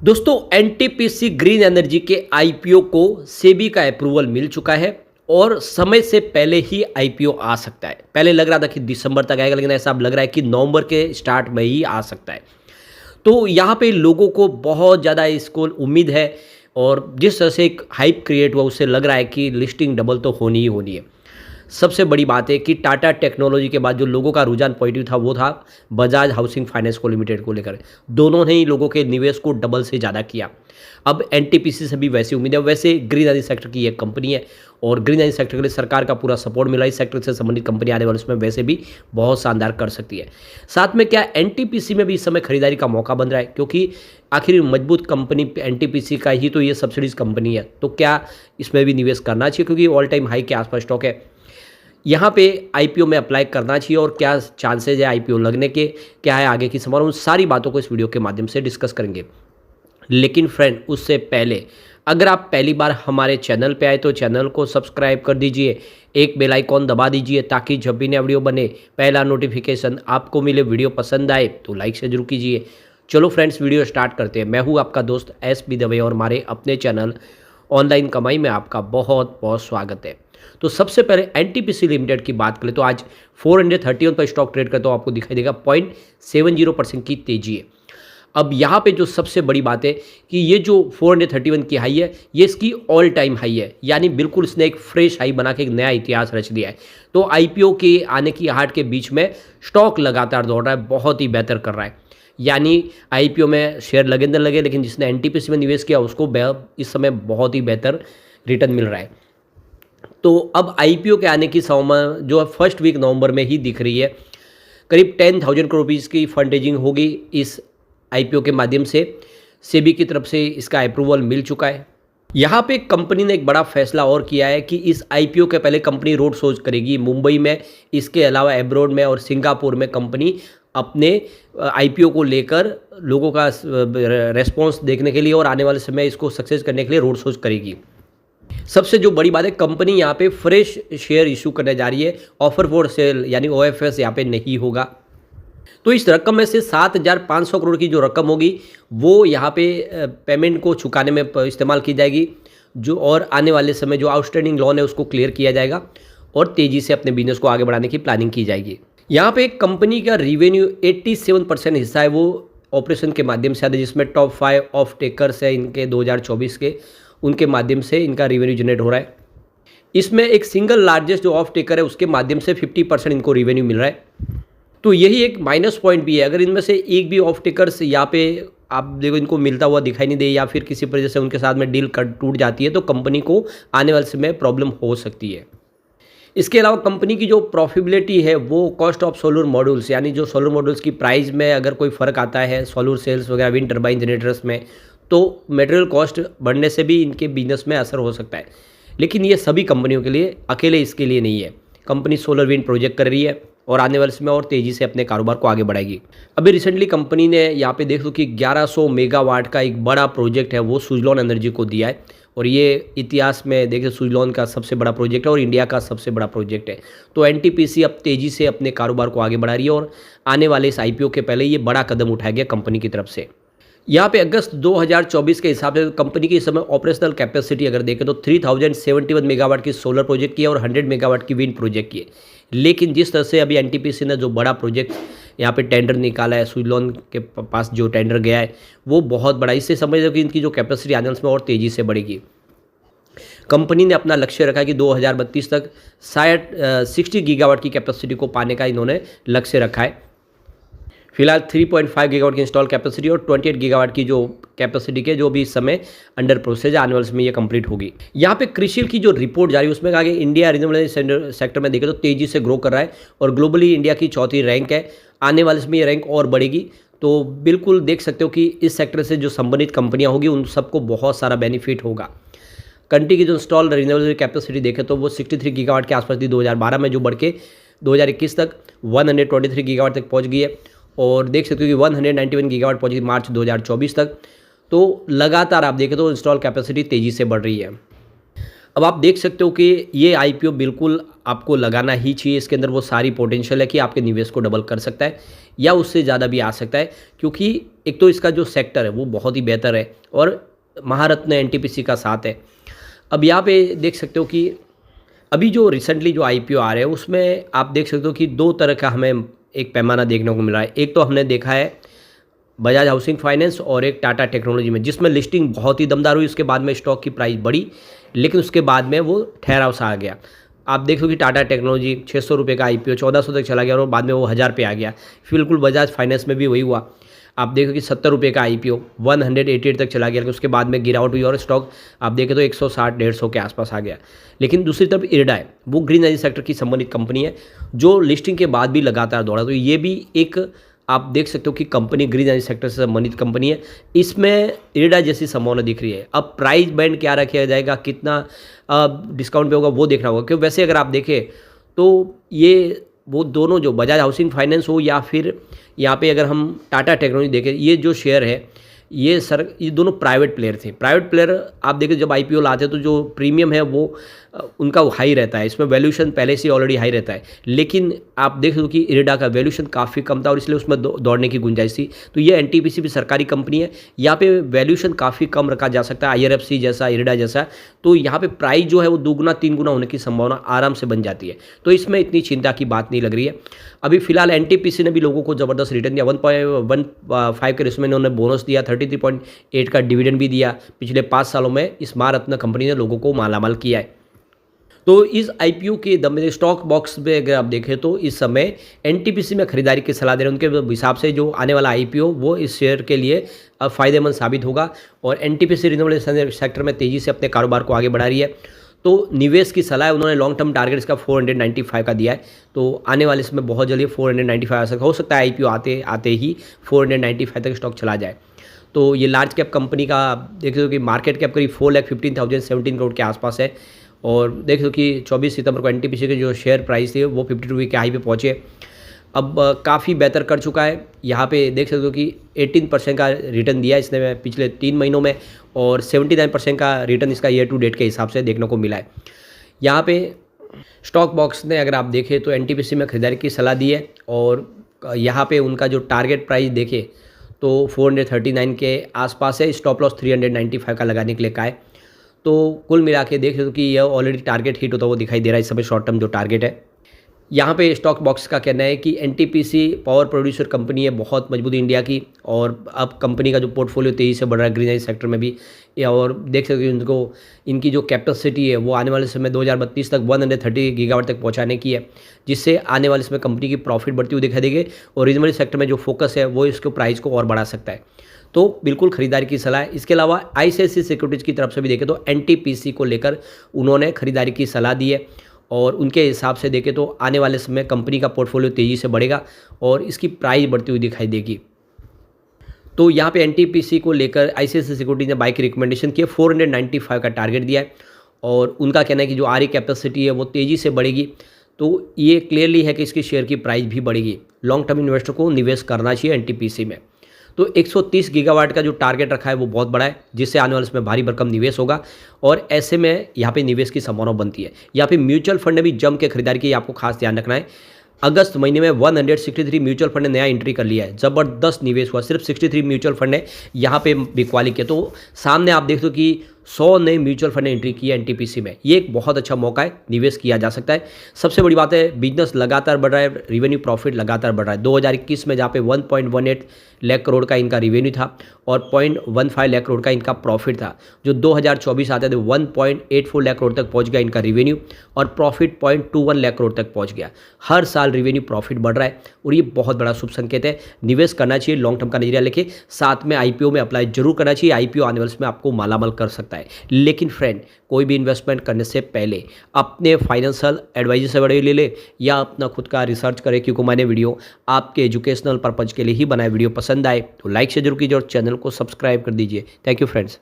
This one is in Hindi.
दोस्तों एनटीपीसी ग्रीन एनर्जी के आईपीओ को सेबी का अप्रूवल मिल चुका है और समय से पहले ही आईपीओ आ सकता है। पहले लग रहा था कि दिसंबर तक आएगा, लेकिन ऐसा अब लग रहा है कि नवंबर के स्टार्ट में ही आ सकता है। तो यहाँ पे लोगों को बहुत ज़्यादा इसको उम्मीद है और जिस तरह से एक हाइप क्रिएट हुआ उससे लग रहा है कि लिस्टिंग डबल तो होनी ही होनी है। सबसे बड़ी बात है कि टाटा टेक्नोलॉजी के बाद जो लोगों का रुझान पॉजिटिव था वो था बजाज हाउसिंग फाइनेंस को लिमिटेड को लेकर। दोनों ने ही लोगों के निवेश को डबल से ज़्यादा किया। अब एनटीपीसी से भी वैसी उम्मीद है। वैसे ग्रीन एनर्जी सेक्टर की एक कंपनी है और ग्रीन एनर्जी सेक्टर के लिए सरकार का पूरा सपोर्ट मिला। इस सेक्टर से संबंधित कंपनी आने वाले उसमें वैसे भी बहुत शानदार कर सकती है। साथ में क्या एनटीपीसी में भी इस समय खरीदारी का मौका बन रहा है, क्योंकि आखिर मजबूत कंपनी एनटीपीसी का ही तो ये सब्सिडीज कंपनी है। तो क्या इसमें भी निवेश करना चाहिए, क्योंकि ऑल टाइम हाई के आसपास स्टॉक है। यहाँ पे आईपीओ में अप्लाई करना चाहिए और क्या चांसेज है आईपीओ लगने के, क्या है आगे की संभावना, उन सारी बातों को इस वीडियो के माध्यम से डिस्कस करेंगे। लेकिन फ्रेंड उससे पहले अगर आप पहली बार हमारे चैनल पे आए तो चैनल को सब्सक्राइब कर दीजिए, एक बेल आइकॉन दबा दीजिए ताकि जब भी नया वीडियो बने पहला नोटिफिकेशन आपको मिले। वीडियो पसंद आए तो लाइक से जरूर कीजिए। चलो फ्रेंड्स वीडियो स्टार्ट करते हैं। मैं हूँ आपका दोस्त एस.बी. दवे और हमारे अपने चैनल ऑनलाइन कमाई में आपका बहुत बहुत स्वागत है। तो सबसे पहले एनटीपीसी लिमिटेड की बात करें तो आज 431 पर स्टॉक ट्रेड करता हूँ, आपको दिखाई देगा 0.70% की तेजी है। अब यहाँ पे जो सबसे बड़ी बात है कि ये जो 431 की हाई है ये इसकी ऑल टाइम हाई है, यानी बिल्कुल इसने एक फ्रेश हाई बना के एक नया इतिहास रच दिया है। तो आईपीओ के आने की आहट के बीच में स्टॉक लगातार दौड़ रहा है, बहुत ही बेहतर कर रहा है। यानी आईपीओ में शेयर लगे न लगे, लेकिन जिसने एनटीपीसी में निवेश किया उसको इस समय बहुत ही बेहतर रिटर्न मिल रहा है। तो अब आईपीओ के आने की संभावना जो है फर्स्ट वीक नवंबर में ही दिख रही है। करीब 10,000 करोड़ रुपीज़ की फंड रेजिंग होगी इस आईपीओ के माध्यम से। सेबी की तरफ से इसका अप्रूवल मिल चुका है। यहाँ पे कंपनी ने एक बड़ा फैसला और किया है कि इस आईपीओ के पहले कंपनी रोड शोज करेगी मुंबई में, इसके अलावा एब्रॉड में और सिंगापुर में कंपनी अपने आईपीओ को लेकर लोगों का रेस्पॉन्स देखने के लिए और आने वाले समय इसको सक्सेस करने के लिए रोड शोज करेगी। सबसे जो बड़ी बात है, कंपनी यहाँ पे फ्रेश शेयर इशू करने जा रही है। ऑफर फॉर सेल यानी ओएफएस यहाँ पे नहीं होगा। तो इस रकम में से 7,500 करोड़ की जो रकम होगी वो यहाँ पे पेमेंट को चुकाने में इस्तेमाल की जाएगी, जो और आने वाले समय जो आउटस्टैंडिंग लोन है उसको क्लियर किया जाएगा और तेज़ी से अपने बिजनेस को आगे बढ़ाने की प्लानिंग की जाएगी। यहाँ पे कंपनी का रिवेन्यू 87% हिस्सा है वो ऑपरेशन के माध्यम से आता है, जिसमें टॉप 5 ऑफ टेकर्स है इनके 2024 के, उनके माध्यम से इनका रिवेन्यू जनरेट हो रहा है। इसमें एक सिंगल लार्जेस्ट जो ऑफ टेकर है उसके माध्यम से 50% इनको रिवेन्यू मिल रहा है। तो यही एक माइनस पॉइंट भी है, अगर इनमें से एक भी ऑफ टेकर्स यहाँ पे आप देखो इनको मिलता हुआ दिखाई नहीं दे या फिर किसी वजह से उनके साथ में डील टूट जाती है तो कंपनी को आने वाले समय प्रॉब्लम हो सकती है। इसके अलावा कंपनी की जो प्रॉफिटेबिलिटी है वो कॉस्ट ऑफ सोलर मॉड्यूल्स, यानी जो सोलर मॉड्यूल्स की प्राइस में अगर कोई फ़र्क आता है सोलर सेल्स वगैरह विंड टर्बाइन जनरेटर्स में, तो मटेरियल कॉस्ट बढ़ने से भी इनके बिजनेस में असर हो सकता है। लेकिन ये सभी कंपनियों के लिए, अकेले इसके लिए नहीं है। कंपनी सोलर विंड प्रोजेक्ट कर रही है और आने वाले समय और तेज़ी से अपने कारोबार को आगे बढ़ाएगी। अभी रिसेंटली कंपनी ने यहाँ पे देख लो कि 1100 मेगावाट का एक बड़ा प्रोजेक्ट है वो सुजलॉन एनर्जी को दिया है और ये इतिहास में देखिए सुजलॉन का सबसे बड़ा प्रोजेक्ट है और इंडिया का सबसे बड़ा प्रोजेक्ट है। तो एनटीपीसी अब तेज़ी से अपने कारोबार को आगे बढ़ा रही है और आने वाले इस आईपीओ के पहले ये बड़ा कदम उठाया गया कंपनी की तरफ से। यहाँ पे अगस्त 2024 के हिसाब से कंपनी की इस समय ऑपरेशनल कैपेसिटी अगर देखें तो 3071 मेगावाट की सोलर प्रोजेक्ट की है और 100 मेगावाट की विंड प्रोजेक्ट की है। लेकिन जिस तरह से अभी एनटीपीसी ने जो बड़ा प्रोजेक्ट यहाँ पे टेंडर निकाला है, सुजलॉन के पास जो टेंडर गया है वो बहुत बड़ा, इससे समझ लो कि इनकी जो कैपेसिटी आने वाले समय और तेज़ी से बढ़ेगी। कंपनी ने अपना लक्ष्य रखा कि 2032 तक शायद 60 गीगावाट की कैपेसिटी को पाने का इन्होंने लक्ष्य रखा है। फिलहाल 3.5 गीगावाट की इंस्टॉल कैपेसिटी और 28 गीगावाट की जो कैपेसिटी के जो भी इस समय अंडर प्रोसेस है, आने वाले समय ये कंप्लीट होगी। यहाँ पे क्रिसिल की जो रिपोर्ट जारी है उसमें कहा कि इंडिया रिन्यूएबल सेक्टर में देखें तो तेज़ी से ग्रो कर रहा है और ग्लोबली इंडिया की चौथी रैंक है। आने वाले समय ये रैंक और बढ़ेगी। तो बिल्कुल देख सकते हो कि इस सेक्टर से जो संबंधित कंपनियाँ होगी उन सबको बहुत सारा बेनिफिट होगा। कंट्री की जो इंस्टॉल रिन्यूएबल कैपेसिटी देखें तो वो 63 गीगावाट के आसपास थी 2012 में, जो बढ़ के 2021 तक 123 गीगावाट तक पहुँच गई है और देख सकते हो कि 191 गीगावाट पहुंची मार्च 2024 तक। तो लगातार आप देखें तो इंस्टॉल कैपेसिटी तेज़ी से बढ़ रही है। अब आप देख सकते हो कि ये आईपीओ बिल्कुल आपको लगाना ही चाहिए। इसके अंदर वो सारी पोटेंशियल है कि आपके निवेश को डबल कर सकता है या उससे ज़्यादा भी आ सकता है, क्योंकि एक तो इसका जो सेक्टर है वो बहुत ही बेहतर है और महारत्न एनटीपीसी का साथ है। अब यहाँ पे देख सकते हो कि अभी जो रिसेंटली जो आईपीओ आ रहे हैं उसमें आप देख सकते हो कि दो तरह का हमें एक पैमाना देखने को मिल रहा है। एक तो हमने देखा है बजाज हाउसिंग फाइनेंस और एक टाटा टेक्नोलॉजी में, जिसमें लिस्टिंग बहुत ही दमदार हुई, उसके बाद में स्टॉक की प्राइस बढ़ी, लेकिन उसके बाद में वो ठहराव सा आ गया। आप देख लो कि टाटा टेक्नोलॉजी 600 रुपये का आईपीओ 1400 तक चला गया और बाद में वो 1000 पे आ गया। बिल्कुल बजाज फाइनेंस में भी वही हुआ। आप देखो कि 70 रुपये का आईपीओ 188 तक चला गया, लेकिन उसके बाद में गिरावट हुई और स्टॉक आप देखें तो 160-150 के आसपास आ गया। लेकिन दूसरी तरफ इरडा है, वो ग्रीन एनर्जी सेक्टर की संबंधित कंपनी है जो लिस्टिंग के बाद भी लगातार दौड़ा, तो ये भी एक आप देख सकते हो कि कंपनी ग्रीन एनर्जी सेक्टर से संबंधित कंपनी है। इसमें इरडा जैसी संभावना दिख रही है। अब प्राइस बैंड क्या रखा जाएगा, कितना डिस्काउंट पे होगा वो देखना होगा, क्योंकि वैसे अगर आप देखें तो ये वो दोनों जो बजाज हाउसिंग फाइनेंस हो या फिर यहाँ पे अगर हम टाटा टेक्नोलॉजी देखें, ये जो शेयर है ये दोनों प्राइवेट प्लेयर थे। प्राइवेट प्लेयर आप देखें जब आईपीओ लाते हैं तो जो प्रीमियम है वो उनका हाई रहता है, इसमें वैल्यूएशन पहले से ऑलरेडी हाई रहता है। लेकिन आप देख लो कि इरडा का वैल्यूएशन काफ़ी कम था और इसलिए उसमें दौड़ने की गुंजाइश थी। तो ये एनटीपीसी भी सरकारी कंपनी है, यहाँ पे वैल्यूएशन काफ़ी कम रखा जा सकता है, आईआरएफसी जैसा, इरडा जैसा। तो यहाँ पे प्राइस जो है वो 2-3 गुना होने की संभावना आराम से बन जाती है, तो इसमें इतनी चिंता की बात नहीं लग रही है। अभी फिलहाल एनटीपीसी ने भी लोगों को ज़बरदस्त रिटर्न दिया, 1.15 के रिस्क में इन्होंने बोनस दिया, 33.8 का डिविडेंड भी दिया। पिछले 5 सालों में इस महारत्न कंपनी ने लोगों को मालामाल किया है। तो इस आईपीओ के दम में स्टॉक बॉक्स में अगर आप देखें तो इस समय एनटीपीसी में खरीदारी की सलाह दे रहे हैं। उनके हिसाब से जो आने वाला आईपीओ वो इस शेयर के लिए फ़ायदेमंद साबित होगा और एनटीपीसी रिन्यूएबल सेक्टर में तेज़ी से अपने कारोबार को आगे बढ़ा रही है। तो निवेश की सलाह है, उन्होंने लॉन्ग टर्म टारगेट इसका 495 का दिया है। तो आने वाले समय बहुत जल्दी 495 आ सकता, हो सकता है आईपीओ आते आते ही 495 तक स्टॉक चला जाए। तो ये लार्ज कैप कंपनी का देख लो कि मार्केट कैप करीब 4,15,017 करोड़ के आसपास है और देख लो कि 24 सितंबर को एनटीपीसी के जो शेयर प्राइस थे वो 52 के हाई पे पहुँचे। अब काफ़ी बेहतर कर चुका है। यहाँ पे देख सकते हो कि 18% का रिटर्न दिया इसने पिछले 3 महीनों में और 79% का रिटर्न इसका ईयर टू डेट के हिसाब से देखने को मिला है। यहाँ पे स्टॉक बॉक्स ने अगर आप देखें तो एनटीपीसी में खरीदारी की सलाह दी है और यहाँ पे उनका जो टारगेट प्राइस देखें तो 439 के आसपास है, स्टॉप लॉस 395 का लगाने के लिए कहा है। तो कुल मिला के देख लो कि यह ऑलरेडी टारगेट हिट होता हुआ दिखाई दे रहा है इस समय शॉर्ट टर्म जो टारगेट है। यहाँ पे स्टॉक बॉक्स का कहना है कि एनटीपीसी पावर प्रोड्यूसर कंपनी है बहुत मजबूत इंडिया की और अब कंपनी का जो पोर्टफोलियो तेज़ी से बढ़ रहा है ग्रीन एनर्जी सेक्टर में भी। और देख सकते हो उनको इनकी जो कैपेसिटी है वो आने वाले समय 2032 तक 130 गीगावाट तक पहुँचाने की है, जिससे आने वाले समय कंपनी की प्रॉफिट बढ़ती हुई दिखाई देगी और रिजनेबल सेक्टर में जो फोकस है वो इसको प्राइस को और बढ़ा सकता है। तो बिल्कुल खरीदारी की सलाह है। इसके अलावा आईसीआईसीआई सिक्योरिटीज़ की तरफ से भी देखें तो एनटीपीसी को लेकर उन्होंने खरीदारी की सलाह दी है और उनके हिसाब से देखें तो आने वाले समय कंपनी का पोर्टफोलियो तेज़ी से बढ़ेगा और इसकी प्राइस बढ़ती हुई दिखाई देगी। तो यहाँ पे एनटीपीसी को लेकर आईसीआईसीआई सिक्योरिटीज ने बाई की रिकमेंडेशन की है, 495 का टारगेट दिया है और उनका कहना है कि जो आरई कैपेसिटी है वो तेज़ी से बढ़ेगी। तो ये क्लियरली है कि इसकी शेयर की प्राइस भी बढ़ेगी। लॉन्ग टर्म इन्वेस्टर को निवेश करना चाहिए एनटीपीसी में। तो 130 गीगावाट का जो टारगेट रखा है वो बहुत बड़ा है, जिससे आने वाले इसमें भारी भरकम निवेश होगा और ऐसे में यहाँ पे निवेश की संभावना बनती है। यहाँ पे म्यूचुअल फंड ने भी जम के खरीदारी की, आपको खास ध्यान रखना है। अगस्त महीने में 163 म्यूचुअल फंड ने नया एंट्री कर लिया है, ज़बरदस्त निवेश हुआ। सिर्फ 63 म्यूचुअल फंड ने यहाँ पे बिकवाली किया। तो सामने आप देख दो कि 100 नए म्यूचुअल फंड ने एंट्री की है एनटीपीसी में। ये एक बहुत अच्छा मौका है, निवेश किया जा सकता है। सबसे बड़ी बात है बिजनेस लगातार बढ़ रहा है, रेवेन्यू प्रॉफिट लगातार बढ़ रहा है। 2021 में जहाँ पे 1.18 लाख करोड़ का इनका रेवेन्यू था और 0.15 लाख करोड़ का इनका प्रॉफिट था, जो 2024 आते थे 1.84 लाख करोड़ तक पहुँच गया इनका रेवेन्यू और प्रॉफिट 0.21 लाख करोड़ तक पहुँच गया। हर साल रेवेन्यू प्रॉफिट बढ़ रहा है और ये बहुत बड़ा शुभ संकेत है। निवेश करना चाहिए, लॉन्ग टर्म का नजरिया लेके, साथ में आईपीओ में अप्लाई जरूर करना चाहिए। आईपीओ आने वाले में आपको मालामाल कर सकता है। लेकिन फ्रेंड, कोई भी इन्वेस्टमेंट करने से पहले अपने फाइनेंशियल एडवाइजर से बड़े ले ले या अपना खुद का रिसर्च करें, क्योंकि मैंने वीडियो आपके एजुकेशनल पर्पज के लिए ही बनाए। वीडियो पसंद आए तो लाइक से जरूर कीजिए और चैनल को सब्सक्राइब कर दीजिए। Thank you friends.